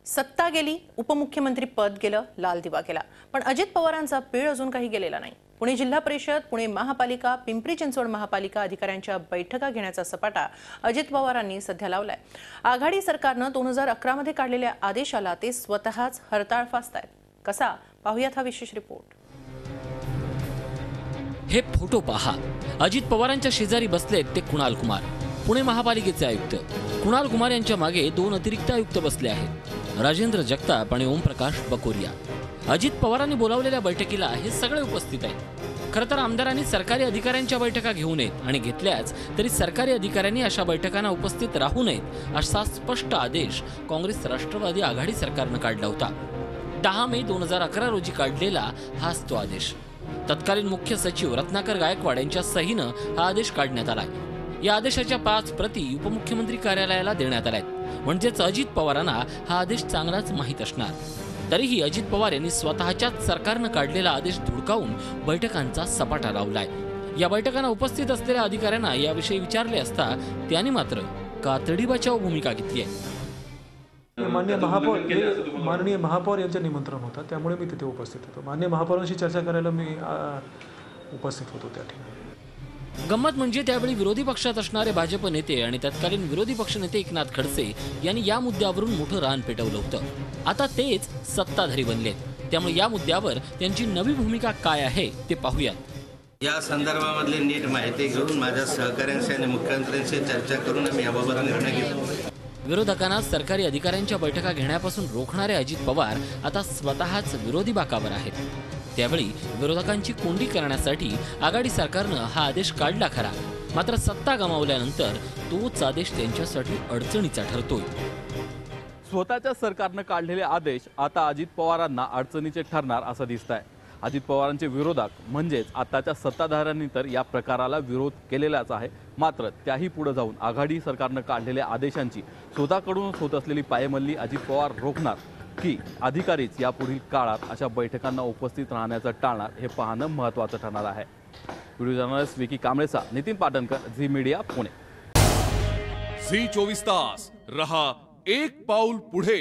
सत्ता गेली, उपमुख्यमंत्री पद गेलं, लाल दिवा गेला, पण अजित पवारांचा पीळ अजून काही गेलेला नाही। पुणे जिल्हा परिषद, पुणे महापालिका, पिंपरी चिंचवड महापालिका अधिकाऱ्यांच्या बैठका घेण्याचा सपाटा अजित पवारांनी सध्या लावलाय। आघाडी सरकारनं 2011 मध्ये काढलेल्या आदेशाला ते स्वतःच हरताळ फासतायत। कसा पाहूयात हा विशेष रिपोर्ट। हे फोटो पहा। अजित पवारांच्या शेजारी बसलेत ते कुणाल कुमार, पुणे महापालिकेचे आयुक्त। कुणाल कुमार यांच्या मागे 2 अतिरिक्त आयुक्त बसले आहेत, राजेंद्र जगताप आणि ओमप्रकाश बकोरिया। अजित पवारांनी बोलावलेल्या बैठकीला हे सगळे उपस्थित आहेत। खरं तर आमदारांनी सरकारी अधिकाऱ्यांच्या बैठका घेऊ नयेत आणि घेतल्याच तरी सरकारी अधिकाऱ्यांनी अशा बैठकांना उपस्थित राहू नयेत असा स्पष्ट आदेश काँग्रेस राष्ट्रवादी आघाडी सरकारनं काढला होता। 10 मे 2011 रोजी काढलेला हाच तो आदेश। तत्कालीन मुख्य सचिव रत्नाकर गायकवाड यांच्या सहीनं हा आदेश काढण्यात आलाय। या आदेशाच्या 5 प्रती उपमुख्यमंत्री कार्यालयाला देण्यात आल्यात, म्हणजेच अजित पवारांना हा आदेश चांगलाच माहीत असणार। तरीही अजित पवार यांनी स्वतःच्याच सरकारनं काढलेला आदेश धुडकावून बैठकांचा सपाटा लावलाय। या बैठकांना उपस्थित असलेल्या अधिकाऱ्यांना याविषयी विचारले असता त्यांनी मात्र कातडी बचाव भूमिका घेतली आहे। माननीय महापौर यांचं निमंत्रण होतं, त्यामुळे मी तिथे उपस्थित होतो। माननीय महापौरांशी चर्चा करायला मी उपस्थित होतो त्या ठिकाणी। गंमत म्हणजे त्यावेळी विरोधी पक्षात असणारे भाजप नेते आणि तत्कालीन विरोधी पक्षनेते एकनाथ खडसे यांनी या मुद्द्यावरून मोठं रान पेटवलं होतं। आता तेच सत्ताधारी बनलेत, त्यामुळे या मुद्द्यावर त्यांची नवी भूमिका काय आहे ते पाहूयात। या संदर्भामधली नीट माहिती घेऊन माझ्या सहकाऱ्यांशी आणि मुख्यमंत्र्यांशी चर्चा करून आम्ही याबाबत निर्णय घेतला। विरोधकांना सरकारी अधिकाऱ्यांच्या बैठका घेण्यापासून रोखणारे अजित पवार आता स्वतःच विरोधी बाकावर आहेत। त्यावेळी विरोधकांची कोंडी करण्यासाठी आघाडी सरकारनं हा आदेश काढला खरा, मात्र सत्ता गमावल्यानंतर तोच आदेश त्यांच्यासाठी अडचणीचा ठरतोय। स्वतःच्या सरकारनं काढलेले आदेश आता अजित पवारांना अडचणीचे ठरणार असं दिसतंय। अजित पवारांचे विरोधक म्हणजेच आताच्या सत्ताधाऱ्यांनी तर या प्रकाराला विरोध केलेलाच आहे, मात्र त्याही पुढे जाऊन आघाडी सरकारनं काढलेल्या आदेशांची स्वतःकडून होत असलेली पायमल्ली अजित पवार रोखणार की अधिकारीच यापुढील काळात अशा बैठकांना उपस्थित राहण्याचं टाळणार हे पाहणं महत्त्वाचं ठरणार आहे। व्हिडिओ जर्नलिस्ट विकी कांबळेचा Nitin Patankar, Zee media, Pune. Zee 24 तास रहा एक पाऊल पुढे।